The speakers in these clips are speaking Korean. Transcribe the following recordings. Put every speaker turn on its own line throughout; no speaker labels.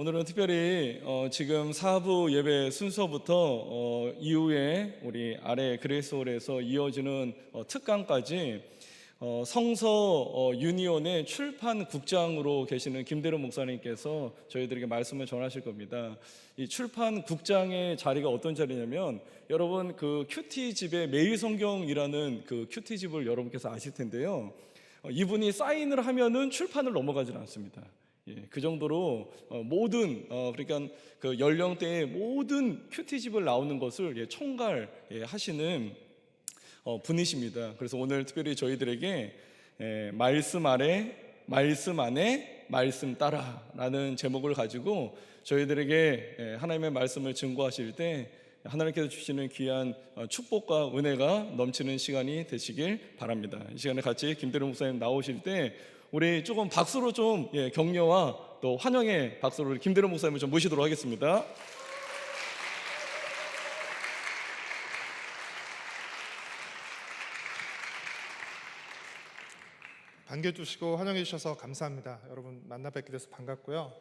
오늘은 특별히 지금 사부 예배 순서부터 이후에 우리 아래 그레이스홀에서 이어지는 특강까지 성서 유니온의 출판 국장으로 계시는 김대로 목사님께서 저희들에게 말씀을 전하실 겁니다. 이 출판 국장의 자리가 어떤 자리냐면, 여러분 그 큐티집의 매일 성경이라는 그 큐티집을 여러분께서 아실 텐데요. 이분이 사인을 하면은 출판을 넘어가지는 않습니다. 그 정도로 모든 그러니까 그 연령대의 모든 큐티집을 나오는 것을 총괄하시는 분이십니다. 그래서 오늘 특별히 저희들에게 말씀 안에 말씀 따라라는 제목을 가지고 저희들에게 하나님의 말씀을 증거하실 때 하나님께서 주시는 귀한 축복과 은혜가 넘치는 시간이 되시길 바랍니다. 이 시간에 같이 김대로 목사님 나오실 때 우리 조금 박수로 좀 격려와 또 환영의 박수로 김대로 목사님을 좀 모시도록 하겠습니다.
반겨주시고 환영해 주셔서 감사합니다. 여러분 만나 뵙게 돼서 반갑고요.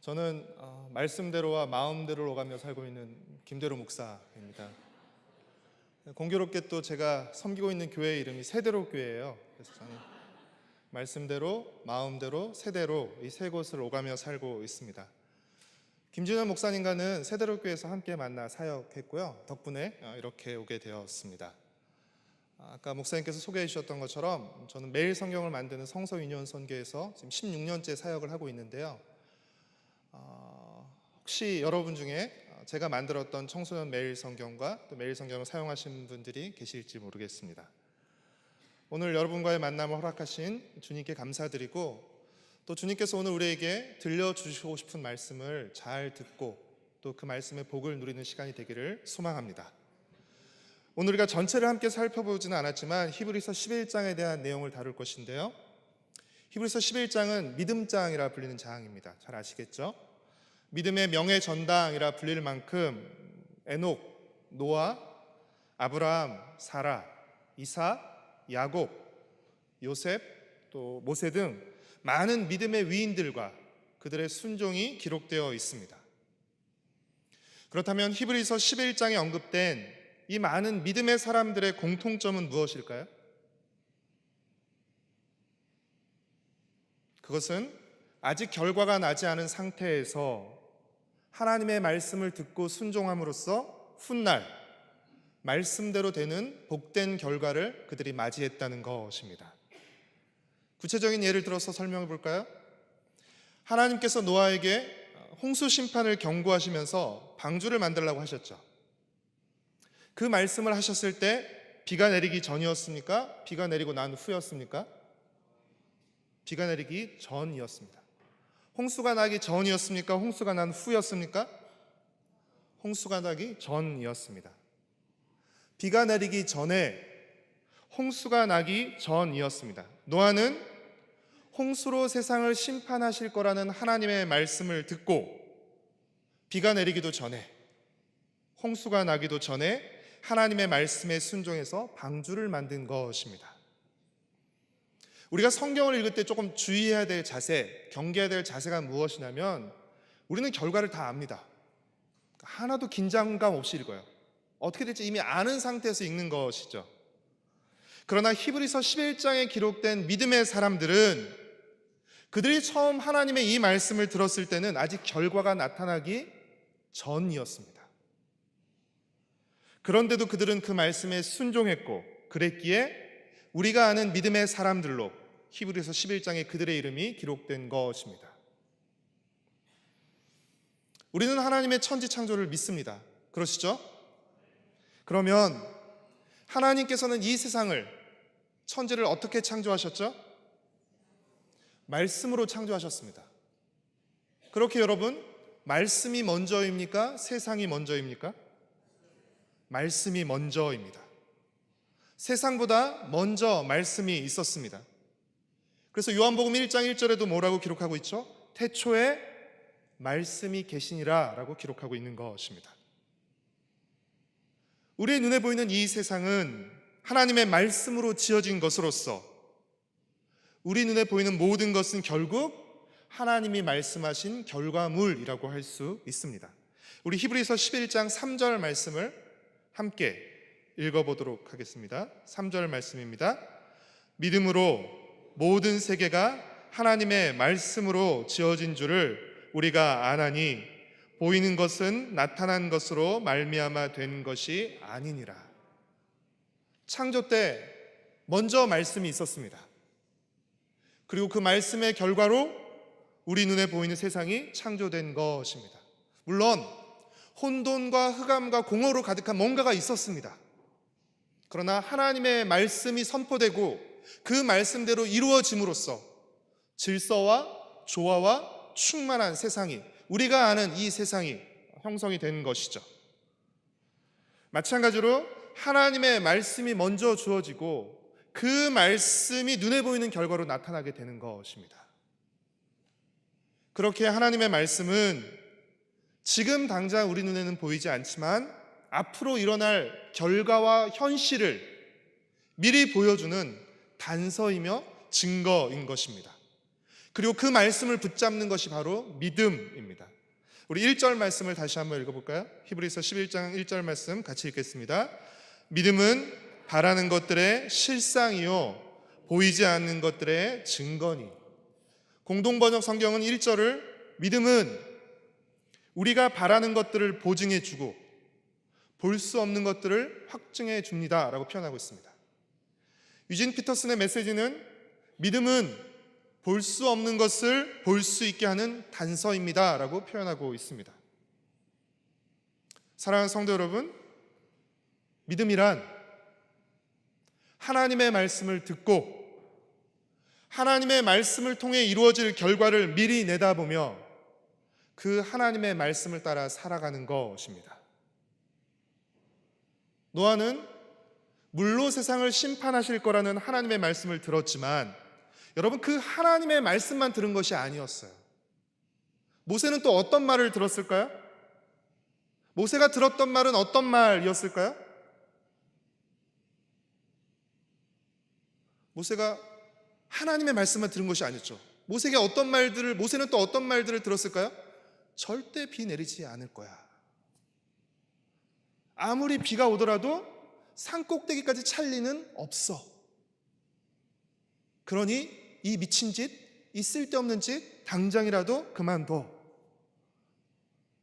저는 말씀대로와 마음대로 오가며 살고 있는 김대로 목사입니다. 공교롭게 또 제가 섬기고 있는 교회 이름이 세대로 교회예요. 그래서 저는 말씀대로, 마음대로, 세대로 이 세 곳을 오가며 살고 있습니다. 김진현 목사님과는 세대로 교회에서 함께 만나 사역했고요. 덕분에 이렇게 오게 되었습니다. 아까 목사님께서 소개해 주셨던 것처럼 저는 매일 성경을 만드는 성서 유니온 선교에서 지금 16년째 사역을 하고 있는데요. 혹시 여러분 중에 제가 만들었던 청소년 매일 성경과 또 매일 성경을 사용하신 분들이 계실지 모르겠습니다. 오늘 여러분과의 만남을 허락하신 주님께 감사드리고, 또 주님께서 오늘 우리에게 들려주시고 싶은 말씀을 잘 듣고 또 그 말씀의 복을 누리는 시간이 되기를 소망합니다. 오늘 우리가 전체를 함께 살펴보지는 않았지만 히브리서 11장에 대한 내용을 다룰 것인데요. 히브리서 11장은 믿음장이라 불리는 장입니다. 잘 아시겠죠? 믿음의 명예전당이라 불릴 만큼 에녹, 노아, 아브라함, 사라, 이삭, 야곱, 요셉, 또 모세 등 많은 믿음의 위인들과 그들의 순종이 기록되어 있습니다. 그렇다면 히브리서 11장에 언급된 이 많은 믿음의 사람들의 공통점은 무엇일까요? 그것은 아직 결과가 나지 않은 상태에서 하나님의 말씀을 듣고 순종함으로써 훗날 말씀대로 되는 복된 결과를 그들이 맞이했다는 것입니다. 구체적인 예를 들어서 설명해 볼까요? 하나님께서 노아에게 홍수 심판을 경고하시면서 방주를 만들라고 하셨죠. 그 말씀을 하셨을 때 비가 내리기 전이었습니까? 비가 내리고 난 후였습니까? 비가 내리기 전이었습니다. 홍수가 나기 전이었습니까? 홍수가 난 후였습니까? 홍수가 나기 전이었습니다. 비가 내리기 전에 홍수가 나기 전이었습니다. 노아는 홍수로 세상을 심판하실 거라는 하나님의 말씀을 듣고 비가 내리기도 전에, 홍수가 나기도 전에 하나님의 말씀에 순종해서 방주를 만든 것입니다. 우리가 성경을 읽을 때 조금 주의해야 될 자세, 경계해야 될 자세가 무엇이냐면, 우리는 결과를 다 압니다. 하나도 긴장감 없이 읽어요. 어떻게 될지 이미 아는 상태에서 읽는 것이죠. 그러나 히브리서 11장에 기록된 믿음의 사람들은 그들이 처음 하나님의 이 말씀을 들었을 때는 아직 결과가 나타나기 전이었습니다. 그런데도 그들은 그 말씀에 순종했고 그랬기에 우리가 아는 믿음의 사람들로 히브리서 11장에 그들의 이름이 기록된 것입니다. 우리는 하나님의 천지 창조를 믿습니다. 그러시죠? 그러면 하나님께서는 이 세상을, 천지를 어떻게 창조하셨죠? 말씀으로 창조하셨습니다. 그렇게 여러분, 말씀이 먼저입니까? 세상이 먼저입니까? 말씀이 먼저입니다. 세상보다 먼저 말씀이 있었습니다. 그래서 요한복음 1장 1절에도 뭐라고 기록하고 있죠? 태초에 말씀이 계시니라 라고 기록하고 있는 것입니다. 우리의 눈에 보이는 이 세상은 하나님의 말씀으로 지어진 것으로서 우리 눈에 보이는 모든 것은 결국 하나님이 말씀하신 결과물이라고 할 수 있습니다. 우리 히브리서 11장 3절 말씀을 함께 읽어보도록 하겠습니다. 3절 말씀입니다. 믿음으로 모든 세계가 하나님의 말씀으로 지어진 줄을 우리가 아나니 보이는 것은 나타난 것으로 말미암아 된 것이 아니니라. 창조 때 먼저 말씀이 있었습니다. 그리고 그 말씀의 결과로 우리 눈에 보이는 세상이 창조된 것입니다. 물론 혼돈과 흑암과 공허로 가득한 뭔가가 있었습니다. 그러나 하나님의 말씀이 선포되고 그 말씀대로 이루어짐으로써 질서와 조화와 충만한 세상이, 우리가 아는 이 세상이 형성이 된 것이죠. 마찬가지로 하나님의 말씀이 먼저 주어지고 그 말씀이 눈에 보이는 결과로 나타나게 되는 것입니다. 그렇게 하나님의 말씀은 지금 당장 우리 눈에는 보이지 않지만 앞으로 일어날 결과와 현실을 미리 보여주는 단서이며 증거인 것입니다. 그리고 그 말씀을 붙잡는 것이 바로 믿음입니다. 우리 1절 말씀을 다시 한번 읽어볼까요? 히브리서 11장 1절 말씀 같이 읽겠습니다. 믿음은 바라는 것들의 실상이요 보이지 않는 것들의 증거니. 공동번역 성경은 1절을 믿음은 우리가 바라는 것들을 보증해 주고 볼 수 없는 것들을 확증해 줍니다 라고 표현하고 있습니다. 유진 피터슨의 메시지는 믿음은 볼 수 없는 것을 볼 수 있게 하는 단서입니다 라고 표현하고 있습니다. 사랑하는 성도 여러분, 믿음이란 하나님의 말씀을 듣고 하나님의 말씀을 통해 이루어질 결과를 미리 내다보며 그 하나님의 말씀을 따라 살아가는 것입니다. 노아는 물로 세상을 심판하실 거라는 하나님의 말씀을 들었지만 여러분, 그 하나님의 말씀만 들은 것이 아니었어요. 모세는 또 어떤 말을 들었을까요? 모세가 들었던 말은 어떤 말이었을까요? 모세가 하나님의 말씀만 들은 것이 아니었죠. 모세는 또 어떤 말들을 들었을까요? 절대 비 내리지 않을 거야. 아무리 비가 오더라도 산 꼭대기까지 찰 리는 없어. 그러니 이 미친 짓, 이 쓸데없는 짓 당장이라도 그만둬.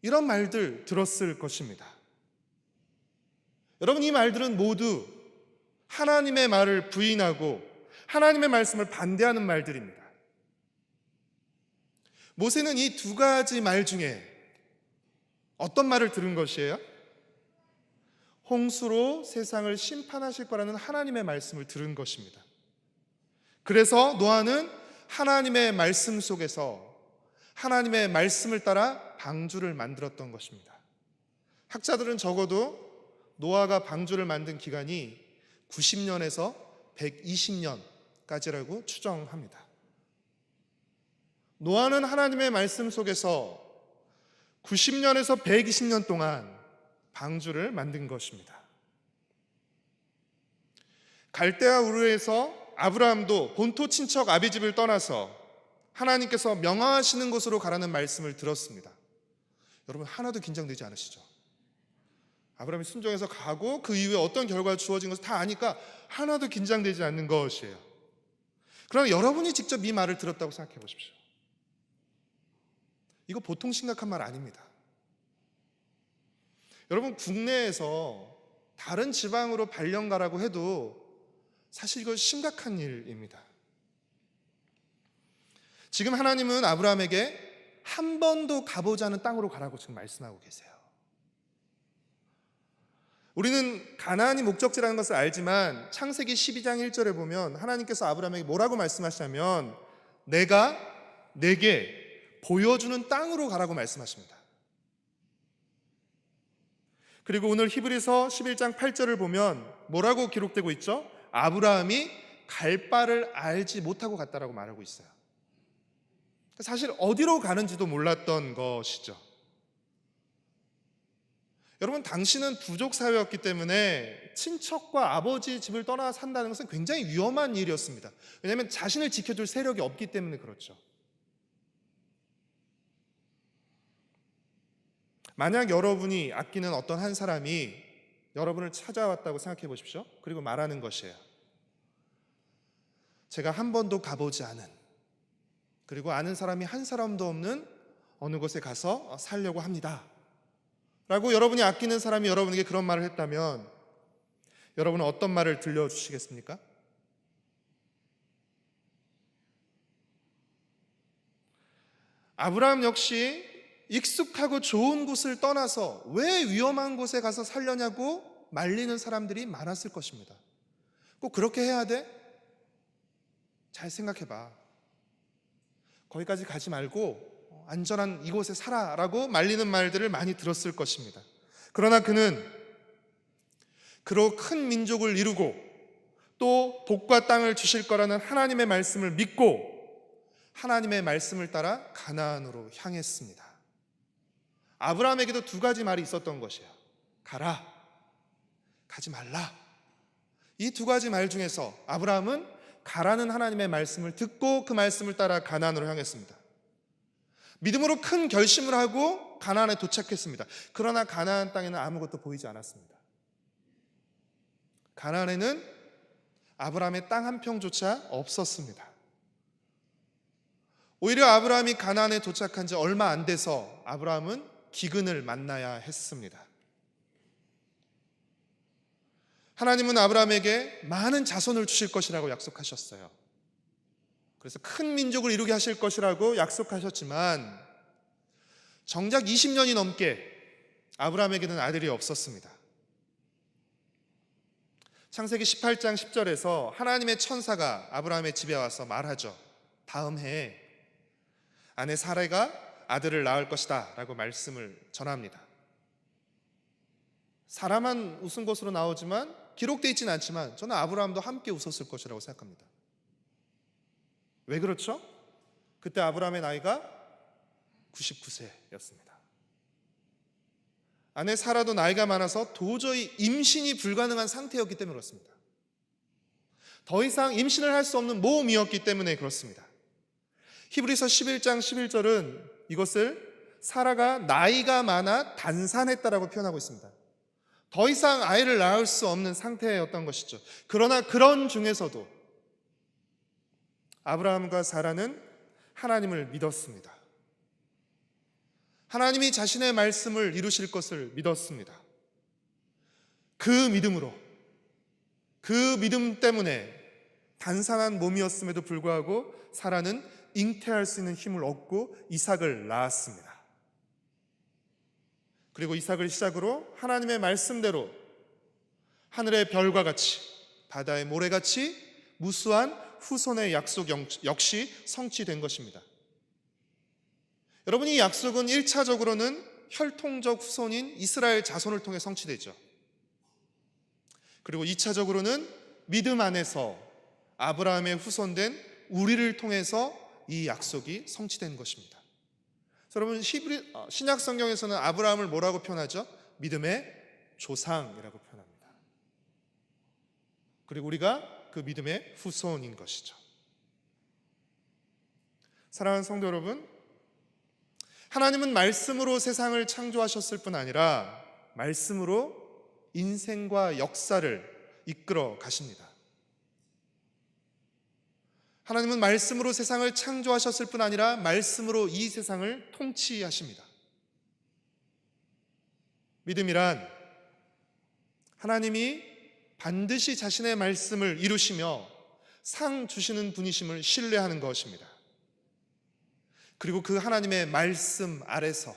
이런 말들 들었을 것입니다. 여러분, 이 말들은 모두 하나님의 말을 부인하고 하나님의 말씀을 반대하는 말들입니다. 모세는 이 두 가지 말 중에 어떤 말을 들은 것이에요? 홍수로 세상을 심판하실 거라는 하나님의 말씀을 들은 것입니다. 그래서 노아는 하나님의 말씀 속에서 하나님의 말씀을 따라 방주를 만들었던 것입니다. 학자들은 적어도 노아가 방주를 만든 기간이 90년에서 120년까지라고 추정합니다. 노아는 하나님의 말씀 속에서 90년에서 120년 동안 방주를 만든 것입니다. 갈대아 우르에서 아브라함도 본토 친척 아비집을 떠나서 하나님께서 명하시는 곳으로 가라는 말씀을 들었습니다. 여러분, 하나도 긴장되지 않으시죠? 아브라함이 순종해서 가고 그 이후에 어떤 결과가 주어진 것을 다 아니까 하나도 긴장되지 않는 것이에요. 그러나 여러분이 직접 이 말을 들었다고 생각해 보십시오. 이거 보통 심각한 말 아닙니다. 여러분, 국내에서 다른 지방으로 발령 가라고 해도 사실 이거 심각한 일입니다. 지금 하나님은 아브라함에게 한 번도 가보지 않은 땅으로 가라고 지금 말씀하고 계세요. 우리는 가나안이 목적지라는 것을 알지만 창세기 12장 1절에 보면 하나님께서 아브라함에게 뭐라고 말씀하시냐면 내가 내게 보여주는 땅으로 가라고 말씀하십니다. 그리고 오늘 히브리서 11장 8절을 보면 뭐라고 기록되고 있죠? 아브라함이 갈 바를 알지 못하고 갔다라고 말하고 있어요. 사실 어디로 가는지도 몰랐던 것이죠. 여러분, 당시는 부족 사회였기 때문에 친척과 아버지 집을 떠나 산다는 것은 굉장히 위험한 일이었습니다. 왜냐하면 자신을 지켜줄 세력이 없기 때문에 그렇죠. 만약 여러분이 아끼는 어떤 한 사람이 여러분을 찾아왔다고 생각해 보십시오. 그리고 말하는 것이에요. 제가 한 번도 가보지 않은, 그리고 아는 사람이 한 사람도 없는 어느 곳에 가서 살려고 합니다 라고 여러분이 아끼는 사람이 여러분에게 그런 말을 했다면 여러분은 어떤 말을 들려주시겠습니까? 아브라함 역시 익숙하고 좋은 곳을 떠나서 왜 위험한 곳에 가서 살려냐고 말리는 사람들이 많았을 것입니다. 꼭 그렇게 해야 돼? 잘 생각해봐. 거기까지 가지 말고 안전한 이곳에 살아라고 말리는 말들을 많이 들었을 것입니다. 그러나 그는 그로 큰 민족을 이루고 또 복과 땅을 주실 거라는 하나님의 말씀을 믿고 하나님의 말씀을 따라 가나안으로 향했습니다. 아브라함에게도 두 가지 말이 있었던 것이에요. 가라, 가지 말라. 이 두 가지 말 중에서 아브라함은 가라는 하나님의 말씀을 듣고 그 말씀을 따라 가나안으로 향했습니다. 믿음으로 큰 결심을 하고 가나안에 도착했습니다. 그러나 가나안 땅에는 아무것도 보이지 않았습니다. 가나안에는 아브라함의 땅 한 평조차 없었습니다. 오히려 아브라함이 가나안에 도착한 지 얼마 안 돼서 아브라함은 기근을 만나야 했습니다. 하나님은 아브라함에게 많은 자손을 주실 것이라고 약속하셨어요. 그래서 큰 민족을 이루게 하실 것이라고 약속하셨지만 정작 20년이 넘게 아브라함에게는 아들이 없었습니다. 창세기 18장 10절에서 하나님의 천사가 아브라함의 집에 와서 말하죠. 다음 해에 아내 사라가 아들을 낳을 것이다 라고 말씀을 전합니다. 사라만 웃은 것으로 나오지만 기록되어 있지는 않지만 저는 아브라함도 함께 웃었을 것이라고 생각합니다. 왜 그렇죠? 그때 아브라함의 나이가 99세였습니다. 아내 사라도 나이가 많아서 도저히 임신이 불가능한 상태였기 때문에 그렇습니다. 더 이상 임신을 할 수 없는 모험이었기 때문에 그렇습니다. 히브리서 11장 11절은 이것을 사라가 나이가 많아 단산했다라고 표현하고 있습니다. 더 이상 아이를 낳을 수 없는 상태였던 것이죠. 그러나 그런 중에서도 아브라함과 사라는 하나님을 믿었습니다. 하나님이 자신의 말씀을 이루실 것을 믿었습니다. 그 믿음으로, 그 믿음 때문에 단산한 몸이었음에도 불구하고 사라는 잉태할 수 있는 힘을 얻고 이삭을 낳았습니다. 그리고 이삭을 시작으로 하나님의 말씀대로 하늘의 별과 같이 바다의 모래같이 무수한 후손의 약속 역시 성취된 것입니다. 여러분, 이 약속은 1차적으로는 혈통적 후손인 이스라엘 자손을 통해 성취되죠. 그리고 2차적으로는 믿음 안에서 아브라함의 후손된 우리를 통해서 이 약속이 성취된 것입니다. 여러분, 신약 성경에서는 아브라함을 뭐라고 표현하죠? 믿음의 조상이라고 표현합니다. 그리고 우리가 그 믿음의 후손인 것이죠. 사랑하는 성도 여러분, 하나님은 말씀으로 세상을 창조하셨을 뿐 아니라 말씀으로 인생과 역사를 이끌어 가십니다. 하나님은 말씀으로 세상을 창조하셨을 뿐 아니라 말씀으로 이 세상을 통치하십니다. 믿음이란 하나님이 반드시 자신의 말씀을 이루시며 상 주시는 분이심을 신뢰하는 것입니다. 그리고 그 하나님의 말씀 아래서,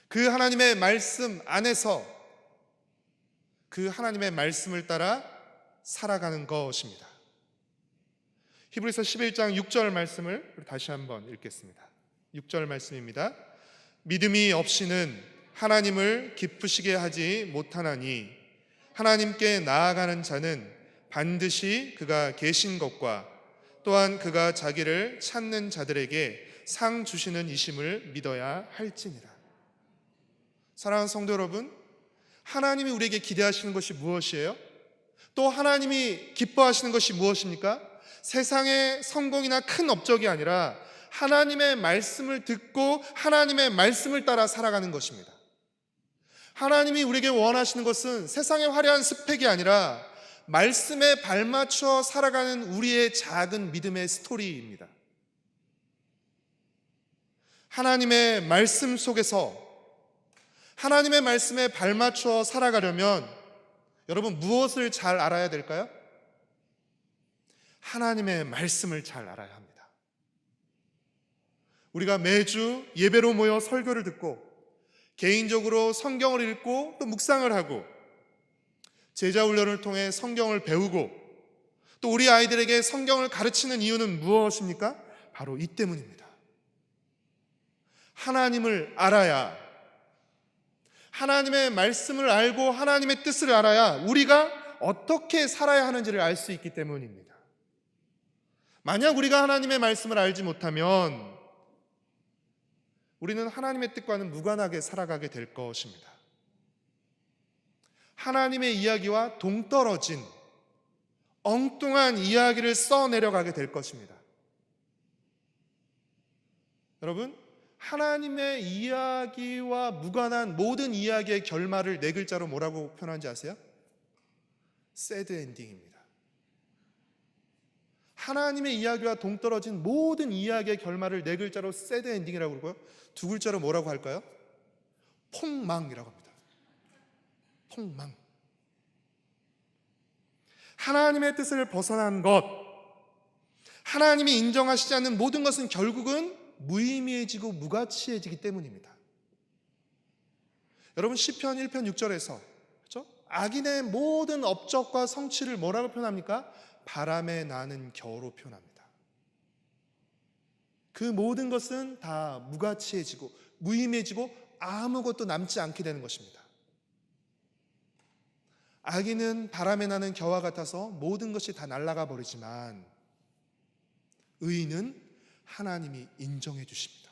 그 하나님의 말씀 안에서 그 하나님의 말씀을 따라 살아가는 것입니다. 히브리서 11장 6절 말씀을 다시 한번 읽겠습니다. 6절 말씀입니다. 믿음이 없이는 하나님을 기쁘시게 하지 못하나니 하나님께 나아가는 자는 반드시 그가 계신 것과 또한 그가 자기를 찾는 자들에게 상 주시는 이심을 믿어야 할지니라. 사랑하는 성도 여러분, 하나님이 우리에게 기대하시는 것이 무엇이에요? 또 하나님이 기뻐하시는 것이 무엇입니까? 세상의 성공이나 큰 업적이 아니라 하나님의 말씀을 듣고 하나님의 말씀을 따라 살아가는 것입니다. 하나님이 우리에게 원하시는 것은 세상의 화려한 스펙이 아니라 말씀에 발맞춰 살아가는 우리의 작은 믿음의 스토리입니다. 하나님의 말씀 속에서 하나님의 말씀에 발맞춰 살아가려면 여러분 무엇을 잘 알아야 될까요? 하나님의 말씀을 잘 알아야 합니다. 우리가 매주 예배로 모여 설교를 듣고 개인적으로 성경을 읽고 또 묵상을 하고 제자훈련을 통해 성경을 배우고 또 우리 아이들에게 성경을 가르치는 이유는 무엇입니까? 바로 이 때문입니다. 하나님을 알아야, 하나님의 말씀을 알고 하나님의 뜻을 알아야 우리가 어떻게 살아야 하는지를 알 수 있기 때문입니다. 만약 우리가 하나님의 말씀을 알지 못하면 우리는 하나님의 뜻과는 무관하게 살아가게 될 것입니다. 하나님의 이야기와 동떨어진 엉뚱한 이야기를 써내려가게 될 것입니다. 여러분, 하나님의 이야기와 무관한 모든 이야기의 결말을 네 글자로 뭐라고 표현하는지 아세요? 새드 엔딩입니다. 하나님의 이야기와 동떨어진 모든 이야기의 결말을 네 글자로 새드 엔딩이라고 그러고요. 두 글자로 뭐라고 할까요? 폭망이라고 합니다. 폭망. 하나님의 뜻을 벗어난 것, 하나님이 인정하시지 않는 모든 것은 결국은 무의미해지고 무가치해지기 때문입니다. 여러분 시편 1편 6절에서 그렇죠? 악인의 모든 업적과 성취를 뭐라고 표현합니까? 바람에 나는 겨로 표현합니다. 그 모든 것은 다 무가치해지고 무의미해지고 아무것도 남지 않게 되는 것입니다. 악인은 바람에 나는 겨와 같아서 모든 것이 다 날아가 버리지만 의인은 하나님이 인정해 주십니다.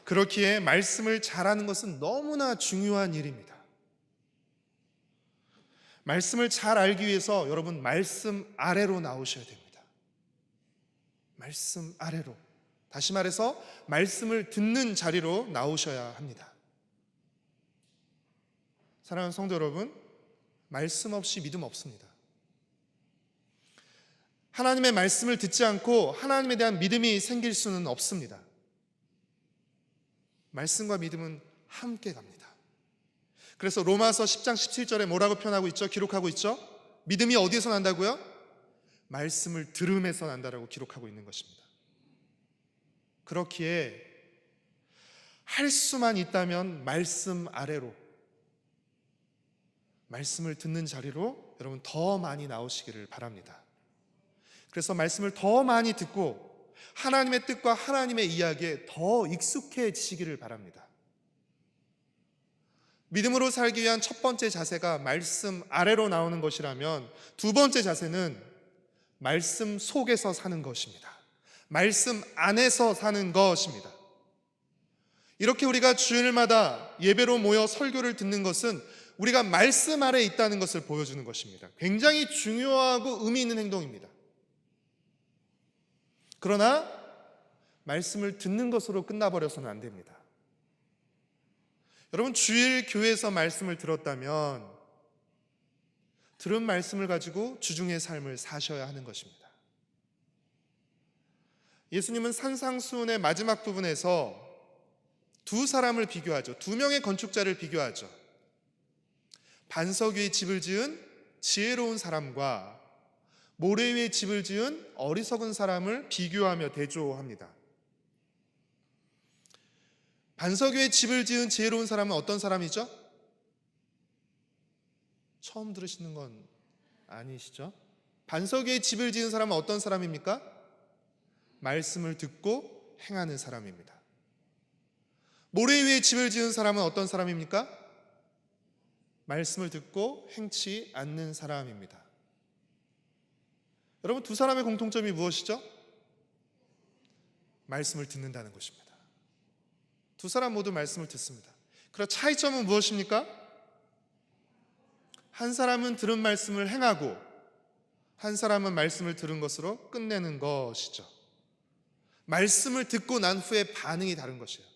그렇기에 말씀을 잘하는 것은 너무나 중요한 일입니다. 말씀을 잘 알기 위해서 여러분 말씀 아래로 나오셔야 됩니다. 말씀 아래로. 다시 말해서 말씀을 듣는 자리로 나오셔야 합니다. 사랑하는 성도 여러분, 말씀 없이 믿음 없습니다. 하나님의 말씀을 듣지 않고 하나님에 대한 믿음이 생길 수는 없습니다. 말씀과 믿음은 함께 갑니다. 그래서 로마서 10장 17절에 뭐라고 표현하고 있죠? 기록하고 있죠? 믿음이 어디에서 난다고요? 말씀을 들음에서 난다라고 기록하고 있는 것입니다. 그렇기에 할 수만 있다면 말씀 아래로, 말씀을 듣는 자리로 여러분 더 많이 나오시기를 바랍니다. 그래서 말씀을 더 많이 듣고 하나님의 뜻과 하나님의 이야기에 더 익숙해지시기를 바랍니다. 믿음으로 살기 위한 첫 번째 자세가 말씀 아래로 나오는 것이라면 두 번째 자세는 말씀 속에서 사는 것입니다. 말씀 안에서 사는 것입니다. 이렇게 우리가 주일마다 예배로 모여 설교를 듣는 것은 우리가 말씀 아래에 있다는 것을 보여주는 것입니다. 굉장히 중요하고 의미 있는 행동입니다. 그러나 말씀을 듣는 것으로 끝나버려서는 안 됩니다. 여러분 주일 교회에서 말씀을 들었다면 들은 말씀을 가지고 주중의 삶을 사셔야 하는 것입니다. 예수님은 산상수훈의 마지막 부분에서 두 사람을 비교하죠. 두 명의 건축자를 비교하죠. 반석 위에 집을 지은 지혜로운 사람과 모래 위에 집을 지은 어리석은 사람을 비교하며 대조합니다. 반석 위에 집을 지은 지혜로운 사람은 어떤 사람이죠? 처음 들으시는 건 아니시죠? 반석 위에 집을 지은 사람은 어떤 사람입니까? 말씀을 듣고 행하는 사람입니다. 모래 위에 집을 지은 사람은 어떤 사람입니까? 말씀을 듣고 행치 않는 사람입니다. 여러분 두 사람의 공통점이 무엇이죠? 말씀을 듣는다는 것입니다. 두 사람 모두 말씀을 듣습니다. 그럼 차이점은 무엇입니까? 한 사람은 들은 말씀을 행하고 한 사람은 말씀을 들은 것으로 끝내는 것이죠. 말씀을 듣고 난 후에 반응이 다른 것이에요.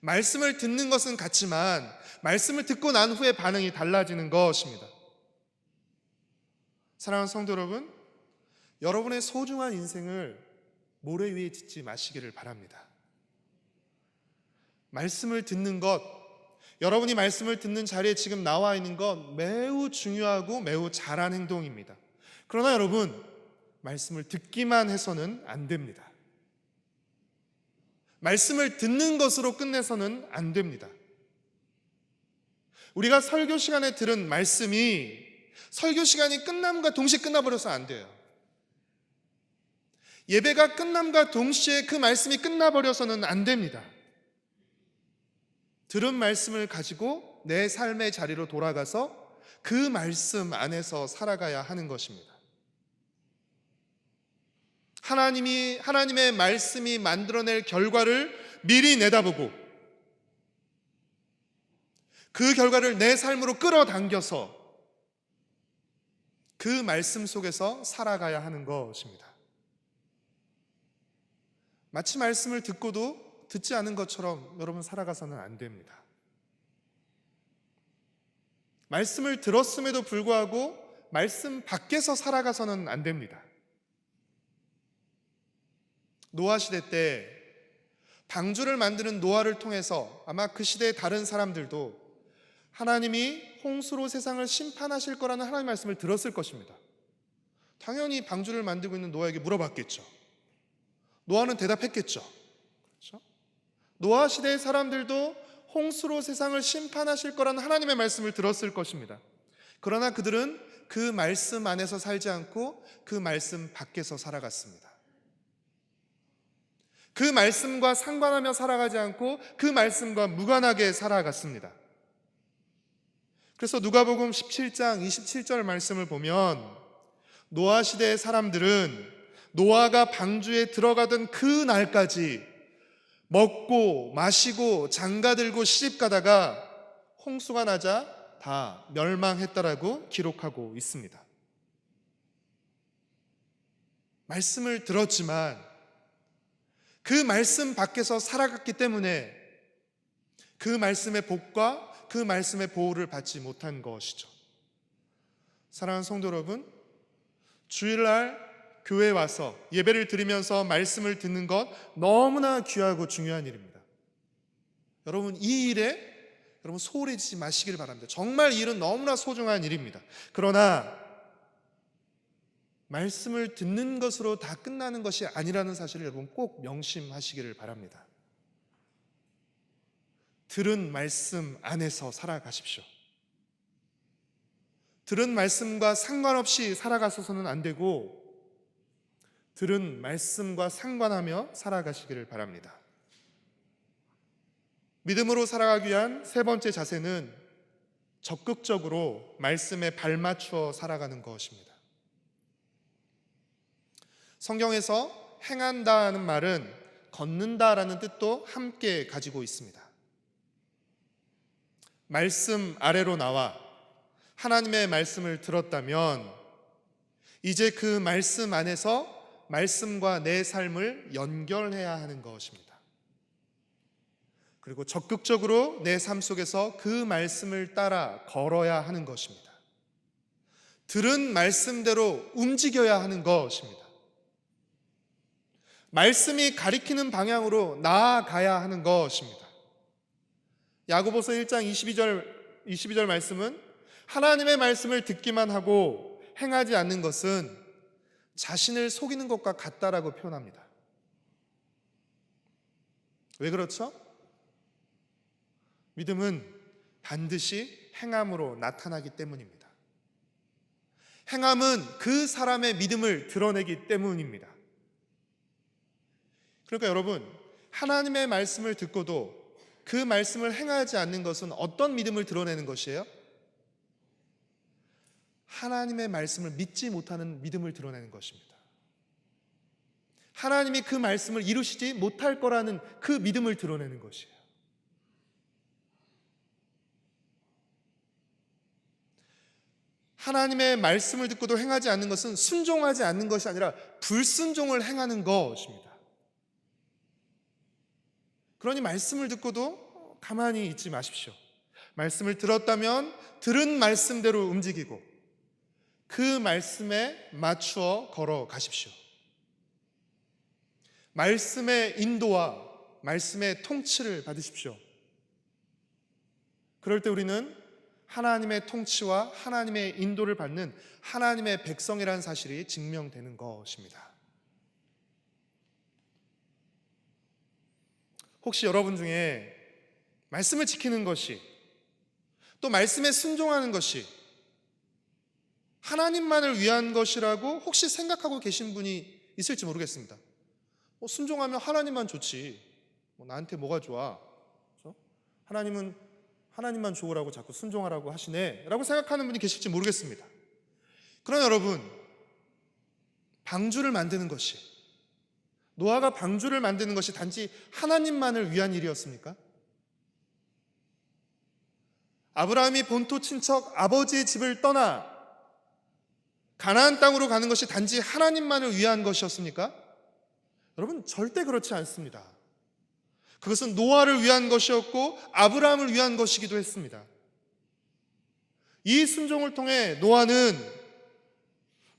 말씀을 듣는 것은 같지만 말씀을 듣고 난 후에 반응이 달라지는 것입니다. 사랑하는 성도 여러분, 여러분의 소중한 인생을 모래 위에 짓지 마시기를 바랍니다. 말씀을 듣는 것, 여러분이 말씀을 듣는 자리에 지금 나와 있는 것 매우 중요하고 매우 잘한 행동입니다. 그러나 여러분, 말씀을 듣기만 해서는 안 됩니다. 말씀을 듣는 것으로 끝내서는 안 됩니다. 우리가 설교 시간에 들은 말씀이 설교 시간이 끝남과 동시에 끝나버려서 안 돼요. 예배가 끝남과 동시에 그 말씀이 끝나버려서는 안 됩니다. 들은 말씀을 가지고 내 삶의 자리로 돌아가서 그 말씀 안에서 살아가야 하는 것입니다. 하나님의 말씀이 만들어낼 결과를 미리 내다보고 그 결과를 내 삶으로 끌어당겨서 그 말씀 속에서 살아가야 하는 것입니다. 마치 말씀을 듣고도 듣지 않은 것처럼 여러분 살아가서는 안 됩니다. 말씀을 들었음에도 불구하고 말씀 밖에서 살아가서는 안 됩니다. 노아 시대 때 방주를 만드는 노아를 통해서 아마 그 시대의 다른 사람들도 하나님이 홍수로 세상을 심판하실 거라는 하나님의 말씀을 들었을 것입니다. 당연히 방주를 만들고 있는 노아에게 물어봤겠죠. 노아는 대답했겠죠. 그렇죠? 노아 시대의 사람들도 홍수로 세상을 심판하실 거라는 하나님의 말씀을 들었을 것입니다. 그러나 그들은 그 말씀 안에서 살지 않고 그 말씀 밖에서 살아갔습니다. 그 말씀과 상관하며 살아가지 않고 그 말씀과 무관하게 살아갔습니다. 그래서 누가복음 17장 27절 말씀을 보면 노아 시대의 사람들은 노아가 방주에 들어가던 그 날까지 먹고 마시고 장가들고 시집가다가 홍수가 나자 다 멸망했다라고 기록하고 있습니다. 말씀을 들었지만 그 말씀 밖에서 살아갔기 때문에 그 말씀의 복과 그 말씀의 보호를 받지 못한 것이죠. 사랑하는 성도 여러분, 주일날 교회에 와서 예배를 드리면서 말씀을 듣는 것 너무나 귀하고 중요한 일입니다. 여러분, 이 일에 여러분 소홀히 지지 마시길 바랍니다. 정말 이 일은 너무나 소중한 일입니다. 그러나 말씀을 듣는 것으로 다 끝나는 것이 아니라는 사실을 여러분 꼭 명심하시기를 바랍니다. 들은 말씀 안에서 살아가십시오. 들은 말씀과 상관없이 살아가서는 안 되고 들은 말씀과 상관하며 살아가시기를 바랍니다. 믿음으로 살아가기 위한 세 번째 자세는 적극적으로 말씀에 발맞추어 살아가는 것입니다. 성경에서 행한다는 말은 걷는다라는 뜻도 함께 가지고 있습니다. 말씀 아래로 나와 하나님의 말씀을 들었다면 이제 그 말씀 안에서 말씀과 내 삶을 연결해야 하는 것입니다. 그리고 적극적으로 내 삶 속에서 그 말씀을 따라 걸어야 하는 것입니다. 들은 말씀대로 움직여야 하는 것입니다. 말씀이 가리키는 방향으로 나아가야 하는 것입니다. 야고보서 1장 22절 말씀은 하나님의 말씀을 듣기만 하고 행하지 않는 것은 자신을 속이는 것과 같다라고 표현합니다. 왜 그렇죠? 믿음은 반드시 행함으로 나타나기 때문입니다. 행함은 그 사람의 믿음을 드러내기 때문입니다. 그러니까 여러분, 하나님의 말씀을 듣고도 그 말씀을 행하지 않는 것은 어떤 믿음을 드러내는 것이에요? 하나님의 말씀을 믿지 못하는 믿음을 드러내는 것입니다. 하나님이 그 말씀을 이루시지 못할 거라는 그 믿음을 드러내는 것이에요. 하나님의 말씀을 듣고도 행하지 않는 것은 순종하지 않는 것이 아니라 불순종을 행하는 것입니다. 그러니 말씀을 듣고도 가만히 있지 마십시오. 말씀을 들었다면 들은 말씀대로 움직이고 그 말씀에 맞추어 걸어가십시오. 말씀의 인도와 말씀의 통치를 받으십시오. 그럴 때 우리는 하나님의 통치와 하나님의 인도를 받는 하나님의 백성이라는 사실이 증명되는 것입니다. 혹시 여러분 중에 말씀을 지키는 것이, 또 말씀에 순종하는 것이 하나님만을 위한 것이라고 혹시 생각하고 계신 분이 있을지 모르겠습니다. 순종하면 하나님만 좋지, 나한테 뭐가 좋아, 그렇죠? 하나님만 좋으라고 자꾸 순종하라고 하시네 라고 생각하는 분이 계실지 모르겠습니다. 그러나 여러분, 방주를 만드는 것이, 노아가 방주를 만드는 것이 단지 하나님만을 위한 일이었습니까? 아브라함이 본토 친척 아버지의 집을 떠나 가나안 땅으로 가는 것이 단지 하나님만을 위한 것이었습니까? 여러분, 절대 그렇지 않습니다. 그것은 노아를 위한 것이었고 아브라함을 위한 것이기도 했습니다. 이 순종을 통해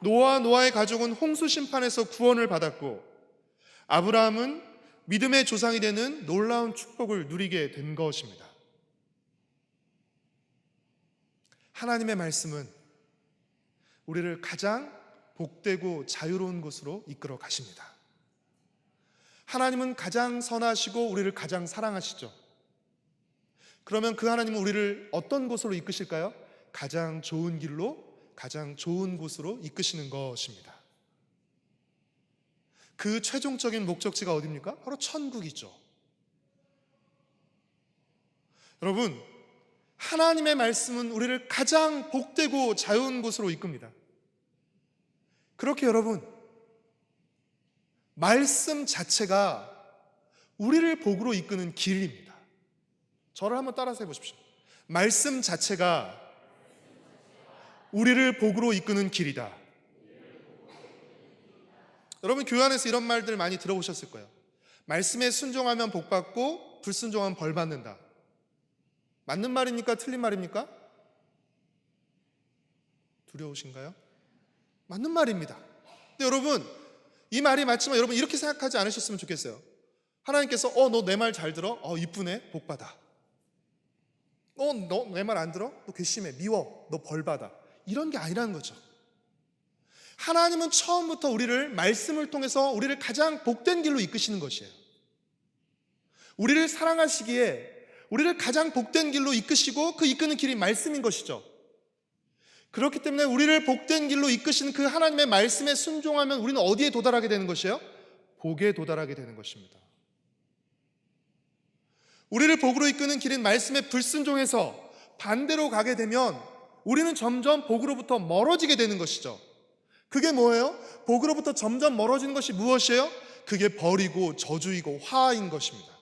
노아의 가족은 홍수 심판에서 구원을 받았고 아브라함은 믿음의 조상이 되는 놀라운 축복을 누리게 된 것입니다. 하나님의 말씀은 우리를 가장 복되고 자유로운 곳으로 이끌어 가십니다. 하나님은 가장 선하시고 우리를 가장 사랑하시죠. 그러면 그 하나님은 우리를 어떤 곳으로 이끄실까요? 가장 좋은 길로, 가장 좋은 곳으로 이끄시는 것입니다. 그 최종적인 목적지가 어디입니까? 바로 천국이죠. 여러분, 하나님의 말씀은 우리를 가장 복되고 자유로운 곳으로 이끕니다. 그렇게 여러분, 말씀 자체가 우리를 복으로 이끄는 길입니다. 저를 한번 따라서 해보십시오. 말씀 자체가 우리를 복으로 이끄는 길이다. 여러분, 교회 안에서 이런 말들 많이 들어보셨을 거예요. 말씀에 순종하면 복받고 불순종하면 벌받는다. 맞는 말입니까? 틀린 말입니까? 두려우신가요? 맞는 말입니다. 근데 여러분, 이 말이 맞지만 여러분 이렇게 생각하지 않으셨으면 좋겠어요. 하나님께서 너 내 말 잘 들어? 이쁘네? 복받아. 너 내 말 안 들어? 너 괘씸해, 미워, 너 벌받아. 이런 게 아니라는 거죠. 하나님은 처음부터 우리를 말씀을 통해서 우리를 가장 복된 길로 이끄시는 것이에요. 우리를 사랑하시기에 우리를 가장 복된 길로 이끄시고 그 이끄는 길이 말씀인 것이죠. 그렇기 때문에 우리를 복된 길로 이끄시는 그 하나님의 말씀에 순종하면 우리는 어디에 도달하게 되는 것이에요? 복에 도달하게 되는 것입니다. 우리를 복으로 이끄는 길인 말씀에 불순종해서 반대로 가게 되면 우리는 점점 복으로부터 멀어지게 되는 것이죠. 그게 뭐예요? 복으로부터 점점 멀어지는 것이 무엇이에요? 그게 벌이고 저주이고 화인 것입니다.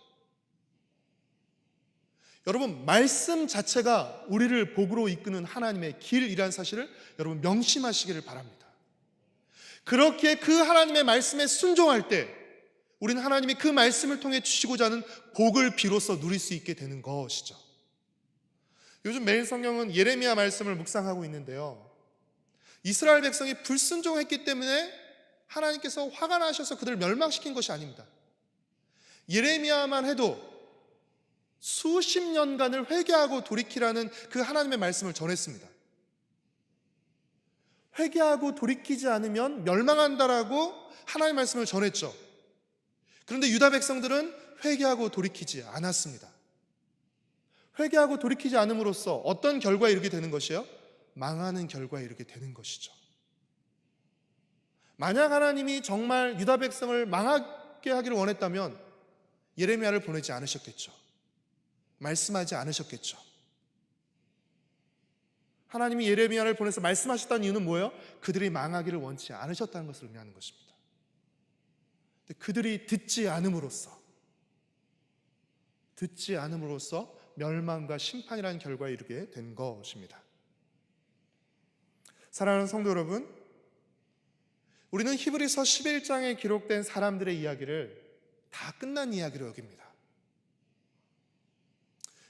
여러분, 말씀 자체가 우리를 복으로 이끄는 하나님의 길이라는 사실을 여러분 명심하시기를 바랍니다. 그렇게 그 하나님의 말씀에 순종할 때 우리는 하나님이 그 말씀을 통해 주시고자 하는 복을 비로소 누릴 수 있게 되는 것이죠. 요즘 매일 성경은 예레미야 말씀을 묵상하고 있는데요, 이스라엘 백성이 불순종했기 때문에 하나님께서 화가 나셔서 그들을 멸망시킨 것이 아닙니다. 예레미야만 해도 수십 년간을 회개하고 돌이키라는 그 하나님의 말씀을 전했습니다. 회개하고 돌이키지 않으면 멸망한다라고 하나님의 말씀을 전했죠. 그런데 유다 백성들은 회개하고 돌이키지 않았습니다. 회개하고 돌이키지 않음으로써 어떤 결과에 이르게 되는 것이에요? 망하는 결과에 이르게 되는 것이죠. 만약 하나님이 정말 유다 백성을 망하게 하기를 원했다면 예레미야를 보내지 않으셨겠죠. 말씀하지 않으셨겠죠. 하나님이 예레미야를 보내서 말씀하셨다는 이유는 뭐예요? 그들이 망하기를 원치 않으셨다는 것을 의미하는 것입니다. 그들이 듣지 않음으로써 멸망과 심판이라는 결과에 이르게 된 것입니다. 사랑하는 성도 여러분, 우리는 히브리서 11장에 기록된 사람들의 이야기를 다 끝난 이야기로 여깁니다.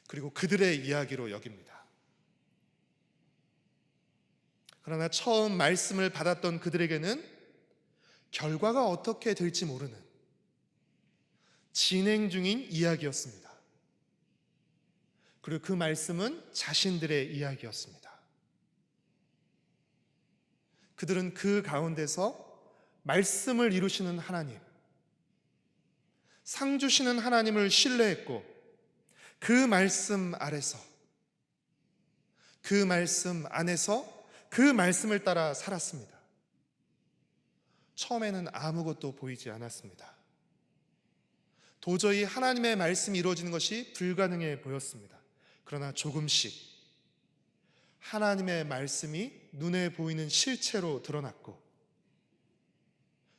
그리고 그들의 이야기로 여깁니다. 그러나 처음 말씀을 받았던 그들에게는 결과가 어떻게 될지 모르는 진행 중인 이야기였습니다. 그리고 그 말씀은 자신들의 이야기였습니다. 그들은 그 가운데서 말씀을 이루시는 하나님, 상 주시는 하나님을 신뢰했고 그 말씀 아래서, 그 말씀 안에서 그 말씀을 따라 살았습니다. 처음에는 아무것도 보이지 않았습니다. 도저히 하나님의 말씀이 이루어지는 것이 불가능해 보였습니다. 그러나 조금씩 하나님의 말씀이 눈에 보이는 실체로 드러났고,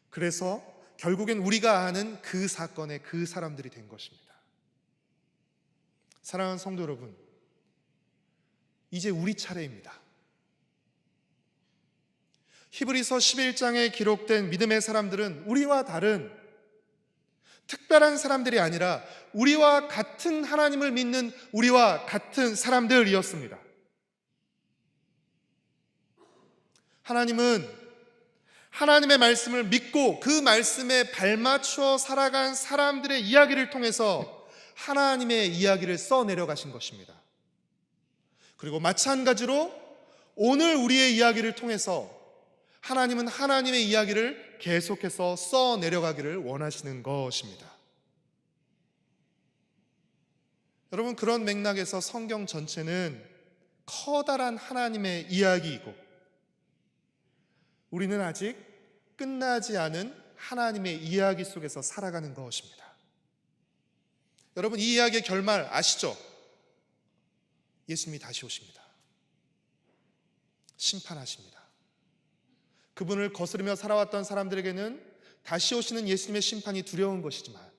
그래서 결국엔 우리가 아는 그 사건의 그 사람들이 된 것입니다. 사랑하는 성도 여러분, 이제 우리 차례입니다. 히브리서 11장에 기록된 믿음의 사람들은 우리와 다른 특별한 사람들이 아니라 우리와 같은 하나님을 믿는 우리와 같은 사람들이었습니다. 하나님은 하나님의 말씀을 믿고 그 말씀에 발맞추어 살아간 사람들의 이야기를 통해서 하나님의 이야기를 써내려 가신 것입니다. 그리고 마찬가지로 오늘 우리의 이야기를 통해서 하나님은 하나님의 이야기를 계속해서 써내려가기를 원하시는 것입니다. 여러분, 그런 맥락에서 성경 전체는 커다란 하나님의 이야기이고 우리는 아직 끝나지 않은 하나님의 이야기 속에서 살아가는 것입니다. 여러분, 이 이야기의 결말 아시죠? 예수님이 다시 오십니다. 심판하십니다. 그분을 거스르며 살아왔던 사람들에게는 다시 오시는 예수님의 심판이 두려운 것이지만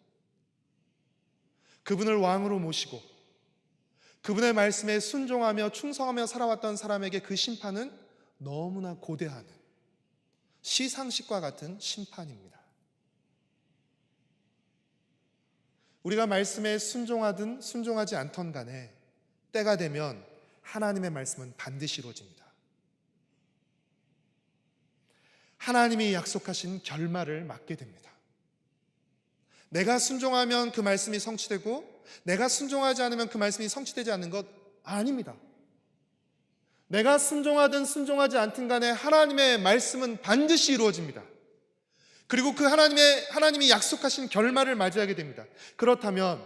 그분을 왕으로 모시고 그분의 말씀에 순종하며 충성하며 살아왔던 사람에게 그 심판은 너무나 고대하는 시상식과 같은 심판입니다. 우리가 말씀에 순종하든 순종하지 않던 간에 때가 되면 하나님의 말씀은 반드시 이루어집니다. 하나님이 약속하신 결말을 맞게 됩니다. 내가 순종하면 그 말씀이 성취되고 내가 순종하지 않으면 그 말씀이 성취되지 않는 것 아닙니다. 내가 순종하든 순종하지 않든 간에 하나님의 말씀은 반드시 이루어집니다. 그리고 그 하나님이 약속하신 결말을 맞이하게 됩니다. 그렇다면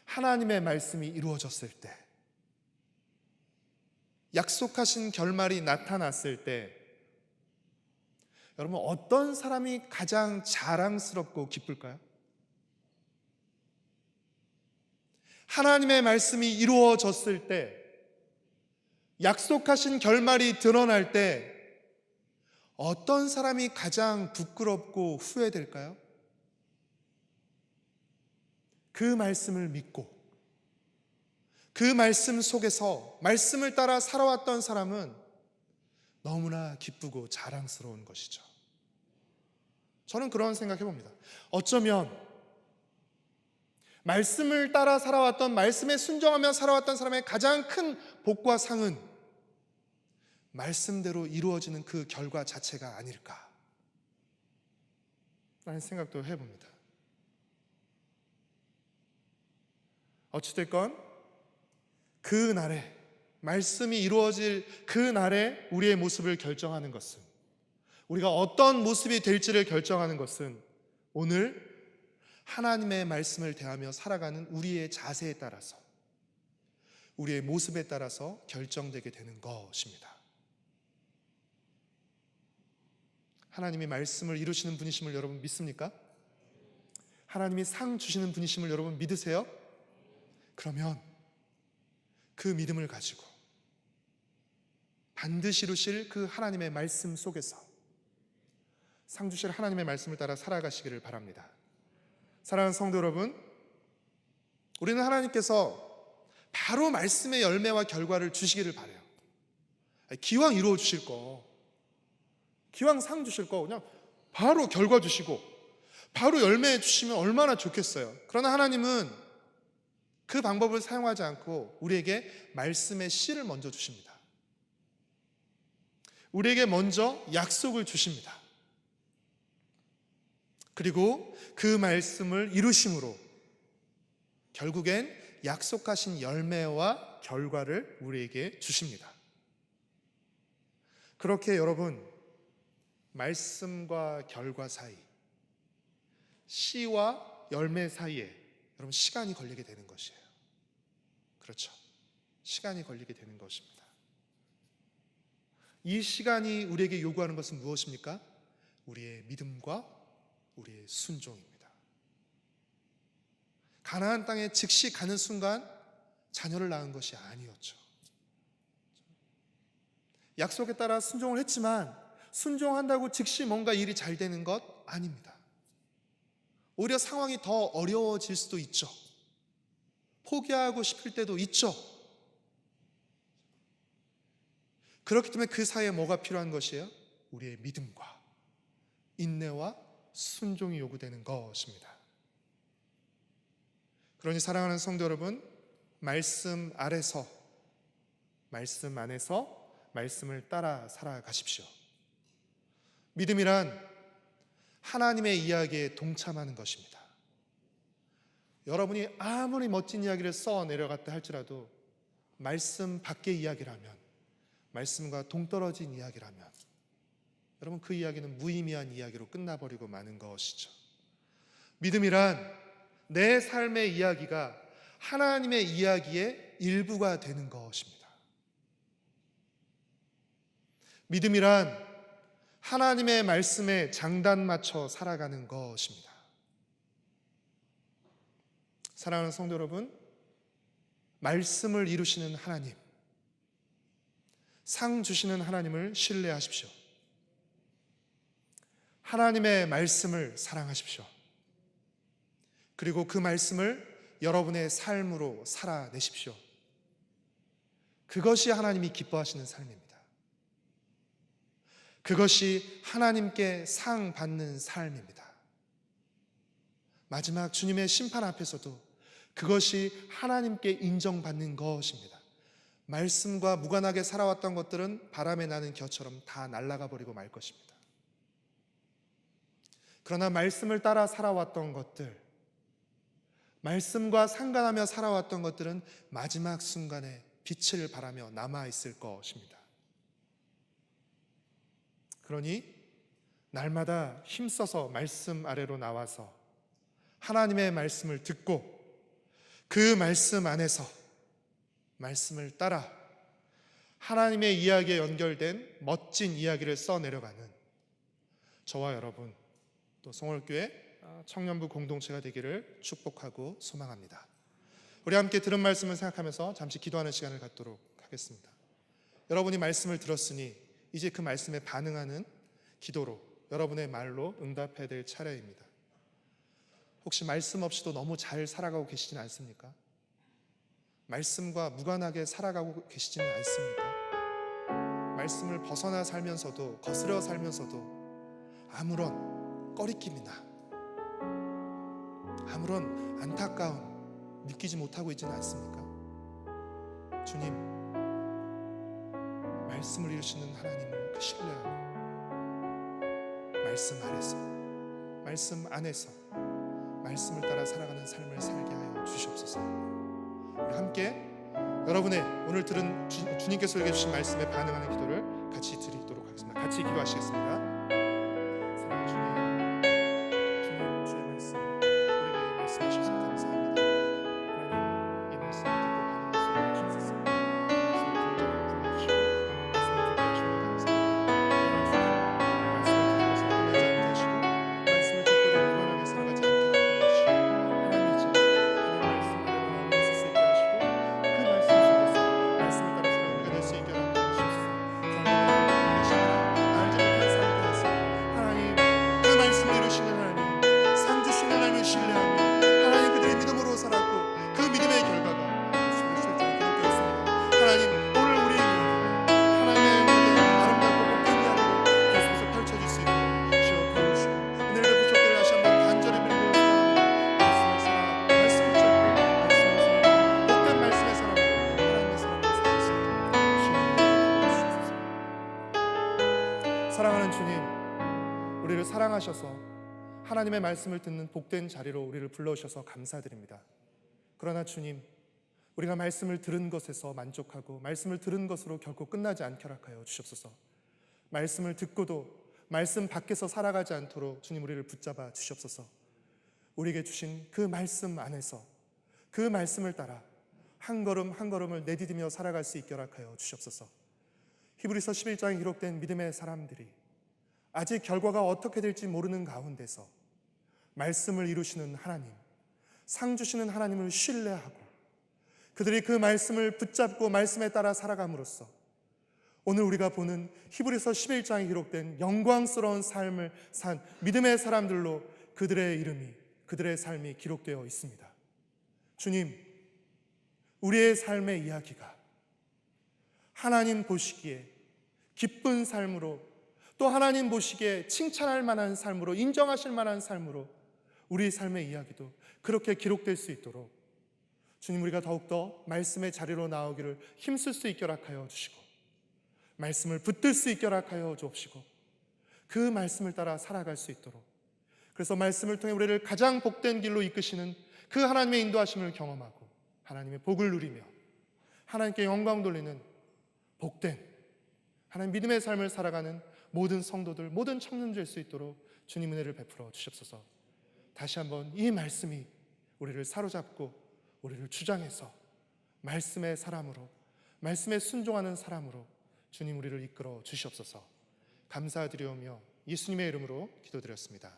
하나님의 말씀이 이루어졌을 때, 약속하신 결말이 나타났을 때 여러분, 어떤 사람이 가장 자랑스럽고 기쁠까요? 하나님의 말씀이 이루어졌을 때, 약속하신 결말이 드러날 때 어떤 사람이 가장 부끄럽고 후회될까요? 그 말씀을 믿고 그 말씀 속에서 말씀을 따라 살아왔던 사람은 너무나 기쁘고 자랑스러운 것이죠. 저는 그런 생각해 봅니다. 어쩌면 말씀을 따라 살아왔던, 말씀에 순종하며 살아왔던 사람의 가장 큰 복과 상은 말씀대로 이루어지는 그 결과 자체가 아닐까 라는 생각도 해봅니다. 어찌됐건 그 날에, 말씀이 이루어질 그 날에 우리의 모습을 결정하는 것은, 우리가 어떤 모습이 될지를 결정하는 것은 오늘 하나님의 말씀을 대하며 살아가는 우리의 자세에 따라서, 우리의 모습에 따라서 결정되게 되는 것입니다. 하나님이 말씀을 이루시는 분이심을 여러분 믿습니까? 하나님이 상 주시는 분이심을 여러분 믿으세요? 그러면 그 믿음을 가지고 반드시 이루실 그 하나님의 말씀 속에서 상 주실 하나님의 말씀을 따라 살아가시기를 바랍니다. 사랑하는 성도 여러분, 우리는 하나님께서 바로 말씀의 열매와 결과를 주시기를 바라요. 기왕 이루어 주실 거, 기왕 상 주실 거 그냥 바로 결과 주시고 바로 열매 주시면 얼마나 좋겠어요. 그러나 하나님은 그 방법을 사용하지 않고 우리에게 말씀의 씨를 먼저 주십니다. 우리에게 먼저 약속을 주십니다. 그리고 그 말씀을 이루심으로 결국엔 약속하신 열매와 결과를 우리에게 주십니다. 그렇게 여러분, 말씀과 결과 사이, 씨와 열매 사이에 여러분 시간이 걸리게 되는 것이에요. 그렇죠. 시간이 걸리게 되는 것입니다. 이 시간이 우리에게 요구하는 것은 무엇입니까? 우리의 믿음과 우리의 순종입니다. 가나안 땅에 즉시 가는 순간 자녀를 낳은 것이 아니었죠. 약속에 따라 순종을 했지만 순종한다고 즉시 뭔가 일이 잘 되는 것 아닙니다. 오히려 상황이 더 어려워질 수도 있죠. 포기하고 싶을 때도 있죠. 그렇기 때문에 그 사이에 뭐가 필요한 것이에요? 우리의 믿음과 인내와 순종이 요구되는 것입니다. 그러니 사랑하는 성도 여러분, 말씀 아래서, 말씀 안에서 말씀을 따라 살아가십시오. 믿음이란 하나님의 이야기에 동참하는 것입니다. 여러분이 아무리 멋진 이야기를 써 내려갔다 할지라도 말씀 밖의 이야기라면, 말씀과 동떨어진 이야기라면 여러분 그 이야기는 무의미한 이야기로 끝나버리고 마는 것이죠. 믿음이란 내 삶의 이야기가 하나님의 이야기의 일부가 되는 것입니다. 믿음이란 하나님의 말씀에 장단 맞춰 살아가는 것입니다. 사랑하는 성도 여러분, 말씀을 이루시는 하나님, 상 주시는 하나님을 신뢰하십시오. 하나님의 말씀을 사랑하십시오. 그리고 그 말씀을 여러분의 삶으로 살아내십시오. 그것이 하나님이 기뻐하시는 삶입니다. 그것이 하나님께 상 받는 삶입니다. 마지막 주님의 심판 앞에서도 그것이 하나님께 인정받는 것입니다. 말씀과 무관하게 살아왔던 것들은 바람에 나는 겨처럼 다 날아가 버리고 말 것입니다. 그러나 말씀을 따라 살아왔던 것들, 말씀과 상관하며 살아왔던 것들은 마지막 순간에 빛을 발하며 남아있을 것입니다. 그러니 날마다 힘써서 말씀 아래로 나와서 하나님의 말씀을 듣고 그 말씀 안에서 말씀을 따라 하나님의 이야기에 연결된 멋진 이야기를 써내려가는 저와 여러분, 또 송월교회 청년부 공동체가 되기를 축복하고 소망합니다. 우리 함께 들은 말씀을 생각하면서 잠시 기도하는 시간을 갖도록 하겠습니다. 여러분이 말씀을 들었으니 이제 그 말씀에 반응하는 기도로 여러분의 말로 응답해야 될 차례입니다. 혹시 말씀 없이도 너무 잘 살아가고 계시지는 않습니까? 말씀과 무관하게 살아가고 계시지는 않습니까? 말씀을 벗어나 살면서도, 거스려 살면서도 아무런 꺼리낌이나 아무런 안타까움 느끼지 못하고 있지는 않습니까? 주님, 말씀을 이루시는 하나님을 신뢰하고 말씀 아래서, 말씀 안에서 말씀을 따라 살아가는 삶을 살게 하여 주시옵소서. 우리 함께 여러분의 오늘 들은 주님께서 우리에게 주신 말씀에 반응하는 기도를 같이 드리도록 하겠습니다. 같이 기도하시겠습니다. 사랑하는 주님, 주의 말씀 우리에게 말씀하셔서 감사합니다. 하나님, 이 말씀을 듣고 반응할 수 있게 하셔서 불러오셔서 하나님의 말씀을 듣는 복된 자리로 우리를 불러오셔서 감사드립니다. 그러나 주님, 우리가 말씀을 들은 것에서 만족하고 말씀을 들은 것으로 결코 끝나지 않게 허락하여 주시옵소서. 말씀을 듣고도 말씀 밖에서 살아가지 않도록 주님 우리를 붙잡아 주시옵소서. 우리에게 주신 그 말씀 안에서 그 말씀을 따라 한 걸음 한 걸음을 내디디며 살아갈 수 있게 허락하여 주시옵소서. 히브리서 11장에 기록된 믿음의 사람들이 아직 결과가 어떻게 될지 모르는 가운데서 말씀을 이루시는 하나님, 상 주시는 하나님을 신뢰하고 그들이 그 말씀을 붙잡고 말씀에 따라 살아감으로써 오늘 우리가 보는 히브리서 11장에 기록된 영광스러운 삶을 산 믿음의 사람들로 그들의 이름이, 그들의 삶이 기록되어 있습니다. 주님, 우리의 삶의 이야기가 하나님 보시기에 기쁜 삶으로, 또 하나님 보시기에 칭찬할 만한 삶으로, 인정하실 만한 삶으로 우리 삶의 이야기도 그렇게 기록될 수 있도록 주님, 우리가 더욱더 말씀의 자리로 나오기를 힘쓸 수 있게 허락하여 주시고 말씀을 붙들 수 있게 허락하여 주옵시고 그 말씀을 따라 살아갈 수 있도록, 그래서 말씀을 통해 우리를 가장 복된 길로 이끄시는 그 하나님의 인도하심을 경험하고 하나님의 복을 누리며 하나님께 영광 돌리는 복된 하나님 믿음의 삶을 살아가는 모든 성도들, 모든 청년들 될 수 있도록 주님 은혜를 베풀어 주시옵소서. 다시 한번 이 말씀이 우리를 사로잡고 우리를 주장해서 말씀의 사람으로, 말씀에 순종하는 사람으로 주님 우리를 이끌어 주시옵소서. 감사드리오며 예수님의 이름으로 기도드렸습니다.